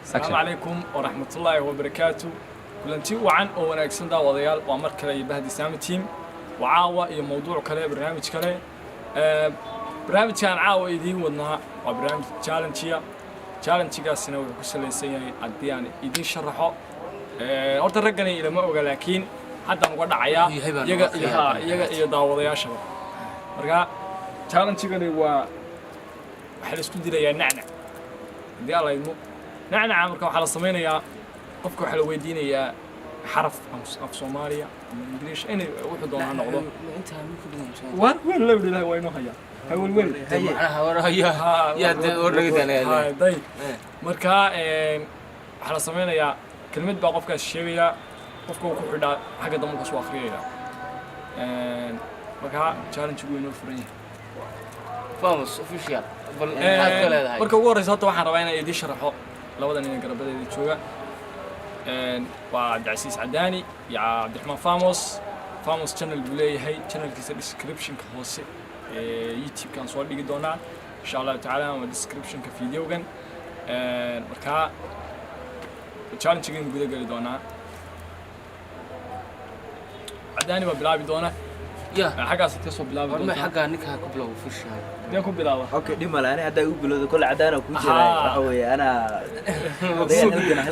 السلام عليكم ورحمة الله وبركاته. كلنتي وعن أو وناكسن دا وضيال وأمر كلا يبهدي سام تيم وعاوة موضوع كلا برنامج كلا برنامج كان عاوة يدي ودنا وبرنامج challenge كاسنا وكسل السنة عديان يدي شرحه أرد الرجني إلى ما أقول لكن حتى مقعد عيا يجا دا وضيال شباب رجع challenge كلا و حلسكون دي ليا نعنع دي الله يدمو نعنع عمرك وحلا صمينا qofka waxa la weydiinayaa xaraf af Soomaaliya ama English inay wuxuu doonaa noqdo inta aan ku dhigay waan la wadahay waa inoo haya hawal weyn macnaha waraya ya warnagdana day marka waxa la sameeyaa kelmad baa qofkaas sheegaya qofka uu ku xidhaa xagga dambe soo akhriyay marka challenge weyn oo furan yahay famos official bal marka ugu horeysa waxaan rabaa inaan idin sharaxo labadan in garabadeeda jooga وعبد العزيز عداني يا عبد الرحمن فاموس channel بلاي هي channel كيس description كهوسي يوتيوب كان صور لي دونا إن شاء الله تعالى و description كفيديو كان مركا challenge كين جودة قال دونا عداني وبلابي دونا يا حاجة ستيسو بلابي دونا حاجة نكها كبلو في الشهر ديكم بلاوا أوكي دي مالاني هذا يقبلوا كل عدانا وكوجرا هوي أنا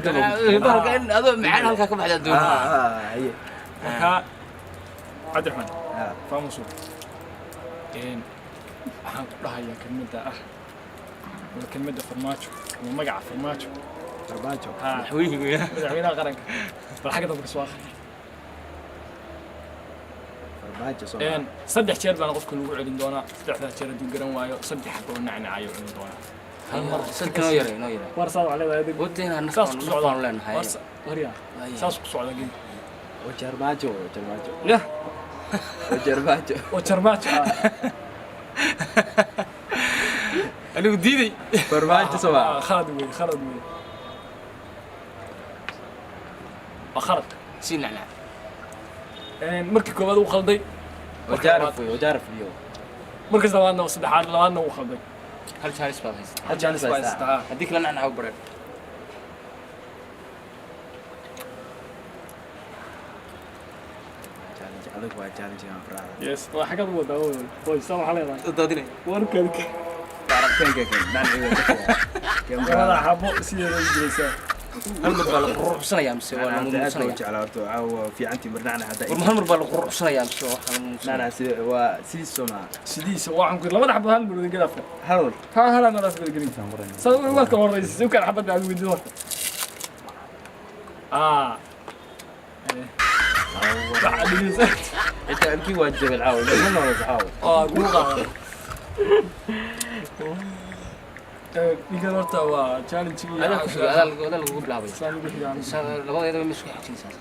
كان هذا معنا هلكا كم حدا دونا هي مركا عبد الرحمن فاموسو إن waxaan ku dhahayaa kelmadda wala kelmadda farmaajo ama magaca farmaajo madaxweynaha qaranka bal xagga dadka soo akhri farmaajo saddex jeer baan qofka lagu celin doonaa saddexda jeer haduu garan waayo saddex xaboo nacnacayo celin doonaa hal mar saddex noo yaray warsaad wala leedahay wadina nasaas ku socdaan leenahay wariya saas ku socda gin wajarmaajo ya wajarmaajo أنا وديني برمانج سوا خالد أخرت سين على مركز كواد وخلدي وجارف اليوم مركز لوانا وصدحات لوانا وخلدي هل جالس بايس هديك لنا نعاود برد يس حاجة بودا هو يسوي حالي تداديني وركلك تعرفين كم هذا حبو سير الجلسة هل مربال القروح سنة يا مسوا أنا مو سنة على أرتو أو في عندي مرنعنا هذا هل مربال القروح سنة يا مسوا أنا سيدي سوما سيدي سوا عم كل ما حبو هل مرودين كذا هل أنا راس بالجرين صار ما كان الرئيس يمكن حبت على الفيديو انت الكي واجب العاول ما هو العاول مو يقدر ارتوا تشالنج هذا اللي بلابي labadayda ma isku xajinaysaa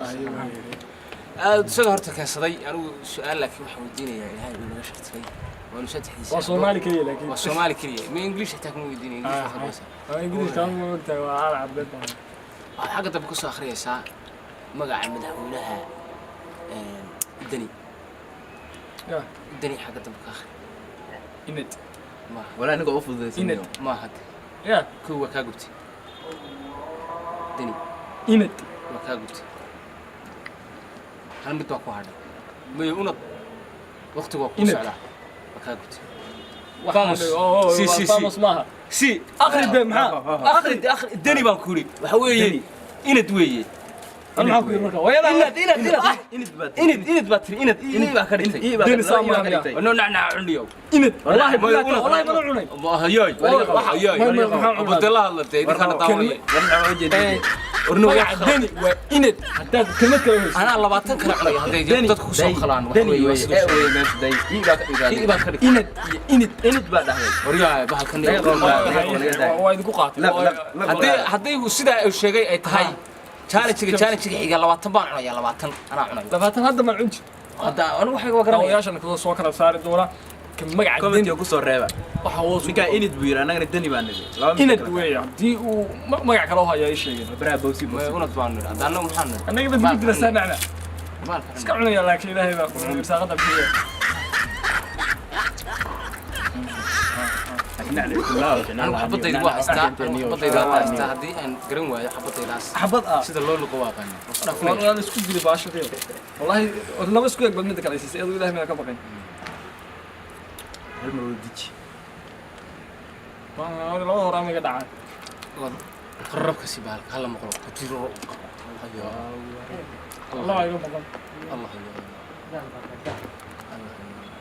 aad soo horta ka saday anigu su'aal laakiin waxa weydiinaya ilaahay inuu naga shartay waa saddexdiisa waa Soomaali kaliya laakiin waa Soomaali kaliya ma English xitaa kuma weydiinay English kan ma ogtahay waa arab xagga dab ku soo akhriyaysaa magaca madaxweynaha دني حاجة تبقى إند ما ولا نقول أفضل إند ما هاد يا كوا كاجوتي دني إند وكاجوتي هل متوقع هذا ما يقولنا وقت وقت على وكاجوتي فاموس ماها سي آخر دني بانكوري وحوي إند ويه أنا هاكل مركا ويلا إند باتري إند باكرتي دين سامع أنا نعنع عليو إند والله ما نعنع الله ياي أبو دلال الله تيجي كنا طاوي ورنو دني وإند حتى كلمة أنا الله باتن كنا علي هذا تدخل سوق خلان دني إند بعد وريا بحال وايد قاطع هذا هو سيدا الشيء تهاي challenge xiga 20 baan cunaya 20 ana cunay 20 hadda ma cunti hadda anu waxay uga garanayaan yaashan kala soo kala saari doona ka magaca comment ku soo reeba waxa uu ninka inid buu yiraahdaa anaga dani baan nidhi inid weeyo hadii uu magac kala haya ay sheegeen baraha boosi una baan nidhi hadda anaga maxaan nidhi anaga bad midna saanacna iska cunaya laakiin ilaahay baa ku saaqada bixiya نعني كلها أنا حبطي واحد حبطي واحد هذه أن قرن واحد حبطي راس حبط سيد اللون القواقع والله اسكو دي باشا دي والله لما اسكو يقبل منك على اساس ادو الهي ما كبقين المروديتش انا لو هورا ما دعان قرب كسبالك هلا مقرب كتير الله يقوم مقام الله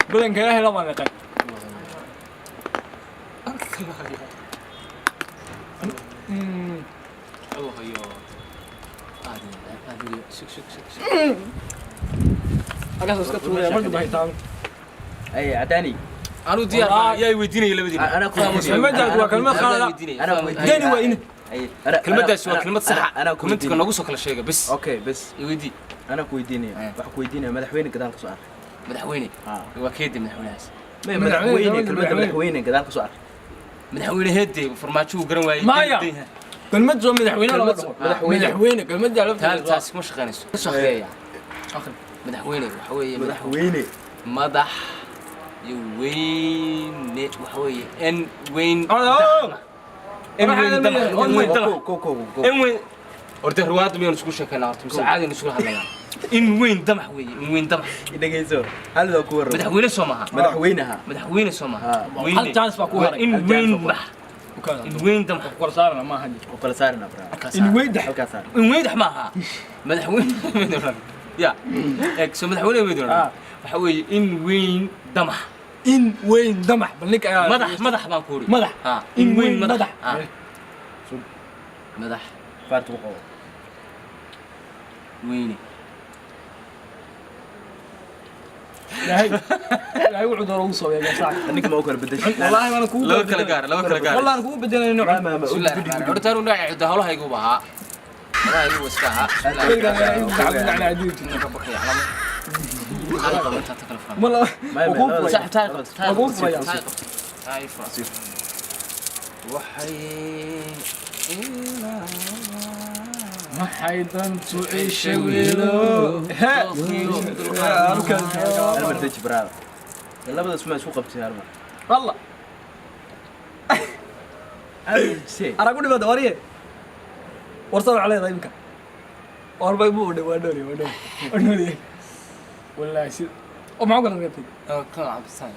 بدن كده هلا ما نقي الله يا هذه شك اقص اسكت ولا ما دبي تام اي عداني أنا ديار يا يوديني يلا بدينا انا كلمه جاد كلمه خالد انا ديني وين اي كلمه سوى كلمه صح انا كلمه كنا نقول كل شيء بس اوكي بس يودي انا كويديني wax كويديني مدحويني قدام كسو مدحويني واكيد مدحوناس مدحويني كلمه مدحويني قدام كسو مدحويني هدي فرماجو قرن واي مايا كلمه زو مدحوينه ولا مدحوينه كلمه جالب تاس مش خانس شخيا اخر مدحويني وحوي مدحويني مدح يوين وحوي ان وين ان وين دم كوكو ان وين orday ruwaad miyaan isku sheekeynaa horta mise caadi aan isku hadlaynaa in weyn damax weeye in weyn damax dhageyso hal loo ku warro madaxweyne soo maaha madaxweyne soo maaha hal chance baa ku haray in weyn bax in weyn damax kor saarna ma haji oo kala saarna bra in weyn dax halka saar in weyn dax maaha madaxweyne ya eeg soo madaxweyne weyn waxa weeye in weyn damax in weyn damax balnik madax baan ku uri madax in weyn madax madax faartu qabo ويني لا يقعد روسه يا صاحبي انك ما اوكل بدش والله انا كو لو كلا قار والله انا كو بدل نوع ما horta uu dhacay cid hawlaha igu baha wallahi igu iskaha على عديد والله والله صح تعرف ما حيدن تعيش ويلو ها انا بديش برا يلا بدا اسمع سوق قبتي هرمه والله انا اقول بدا وريه ورصل عليه ضيمك وربا يبو ودوري والله سي وما اقول لك كان عبد السلام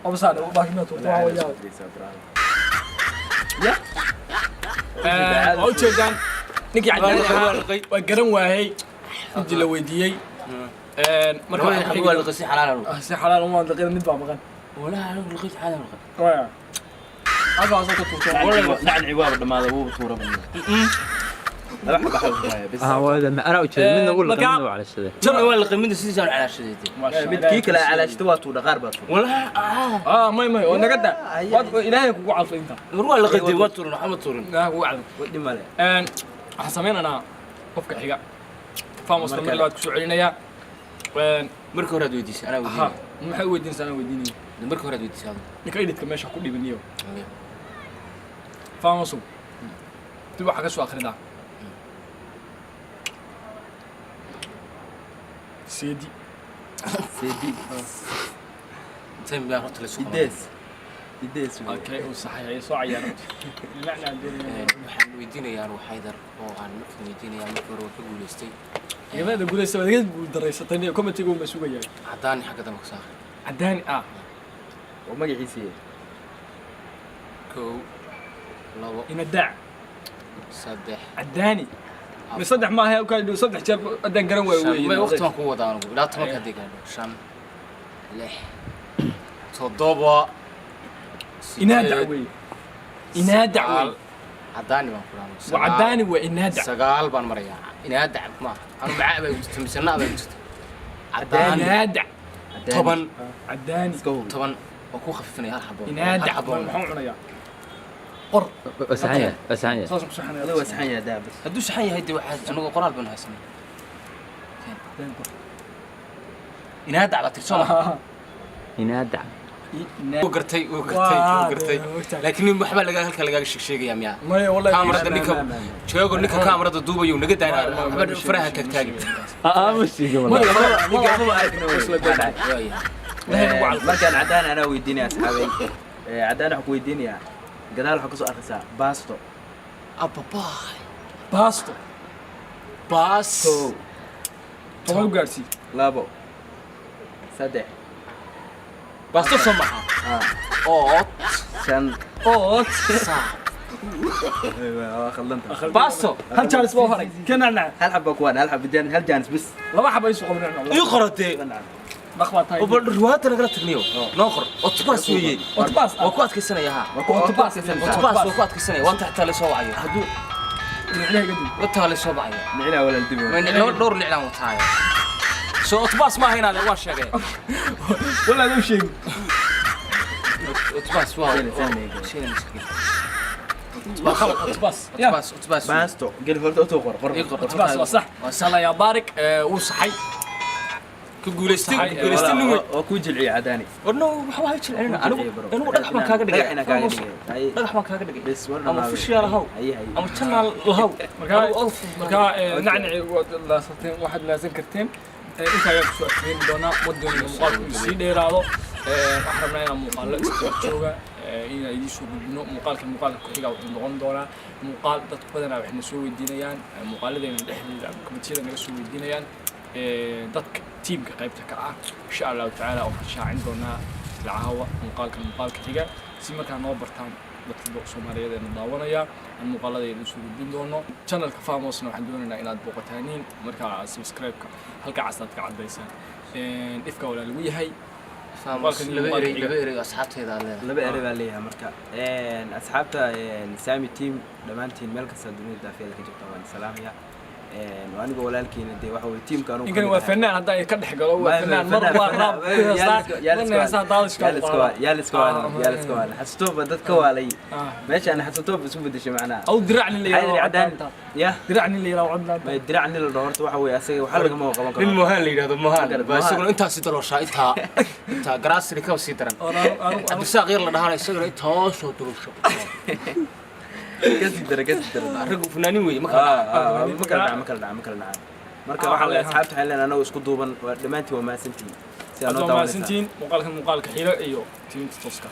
ابو سعد باقي ما توقع يا اوجدان نيجي عندنا وقرن واهي انت لو ويديي marka waxa waa la qasi xalaal si xalaal uma daqin mid baa maqan wala la qasi xalaal waa aga soo ka tuurtay والله نعن عواب دماده ابو صوره لا بحب بس هذا انا وجهي من اقول لك منه على الشده جمع ولا قيمته سيجان على شديتي مid kii kale على shtawaatu dhaqaar baa ولا ما oo naga daa ilaahay kugu calfay inta ruwa la qadi watur maxamed turin ilaahay kugu calfay wadi male waxa sameynana qofka xiga faamos tamir laad ku soo celinaya marka hore aad weydiisay ana weydiinay maxay weydiinaysaa ana weydiinay marka hore aad weydiisay ninka ididka meesha ku dhibaniyo faamos dib waxa ka soo akhrinaa سيدي تم يا رجل السوق يديس اوكي وصحيح صاعي انا لا waxaan weydiinayaa ruux haydar oo aan markii weydiinayaa markii hore ka guuleystay gabadha guuleystay wadageed guul dareysatay committee uu masuugayay cadaan xagga dambe ka saaqay cadaan oo magaciisa كو لو ina daac صدح cadaani صدح ما هي وكان صدح جاب أدان قرن وين ما وقت ما قوة أنا أقول لا تمك هديك شن لح صدبا ينادع وين ينادع وين عداني ما فلان وعداني وينادع سقال بان مريا ينادع ما أنا معاه بيجتمسنا بيجت عداني ينادع طبعا عداني طبعا وكو خفيفني هالحبون ينادع محمود عنيا قر وسحية وسحية صوص بصحن هذا هو سحية دابس هدوش حي هدي واحد أنا قرال بنها سنة ينادع على تلسومة ينادع وقرتي لكن محبا لقى هلك لقى الشيء يا ميا ما والله كاميرا نيكا شو نيكا كاميرا دوبا يو نقد أنا محبا فرها كتاجي مش يقول مركان عدان أنا ويديني أصحابي عدان waxaan ku weydiinayaa gadaal waxa ku soo arkaysaa baasto ababaay baasto baasto toban gaarsi labo saddex baasto samaha oot shan oot waa khaldanta baasto hal jaanis boo haray kanana hal xabba kuwan hal xabba jaan hal jaanis bis laba xaba isu qabnaa ii qoratay dhaqbaa tahay oo ruwaata naga tagniyo noo qor otbaas weeye otbaas waa ku adkaysanaya ha otbaas otbaas waa ku adkaysanaya waa taxta la soo wacayo haduu niclaha gadib wata la soo wacayo nicla wala dibo ma niclo dhowr niclaan wataayo soo otbaas ma haynaade waa sheegay wala loo sheeg otbaas waa otbaas baasto gal horta oo qor otbaas waa sax sala ya barik uu saxay ku guuleystay oo ku jilciy cadaani warno waxa waa jilcina anigu dhagax ma kaaga dhigay dhagax ma kaaga dhigay bes warna ama fishiyaal haw ama channel lahaw marka nacni la sateen waxaad laasan karteen inta ayaa ku soo afeen doona waddan muuqaalku sii dheeraado waxaan rabnaa inaan muuqaalo isku jooga in ay soo gudbino muuqaalka ku xiga wuxuu noqon doonaa muuqaal dad badan waxay soo weydiinayaan muuqaaladeena dhexdeeda komitiyada naga soo weydiinayaan dadka tiimka qaybta ka ah insha Allah ta'ala oo shaacin doonaa lacaawa muuqaalka xiga si markaa noo bartaan dadka Soomaaliyeed ee daawanaya aan muuqaaladeena soo gudbin doono channelka Famosna waxaan doonaynaa inaad booqataaniin markaa subscribe-ka halka casaad ka cadeysaan ifka wala lagu yahay Famos laba erey asxaabteeda leedahay laba erey baa leeyahay marka asxaabta Sami team dhamaantiin meel kasta dunida daafiyada ka jirta waan salaamaya وأنا قول لك إن دي واحد تيم كانوا يمكن هو فنان هذا يكدح قالوا هو فنان مرة راب يا لسكوال حسيتوه بدت كوالي ماشي أنا حسيتوه بس مو بدي شيء معناه أو درعني اللي هاي عدان يا درعني اللي لو عندنا ما درعني اللي دورت وحوي أسي وحلق ما هو قبل للمهان اللي هذا مهان بس يقول أنت سيدر وشا أنت جراس اللي كم سيدرن بس غير لنا هذا الشغل أنت شو تروح كسر رجل فنانين ويا ما كل دعم marka waxa la asxaabta xillan anagu isku duuban dhamaantii waa maasantiin si aan oo daawaysteen muuqaalka xiira iyo tiimta tooska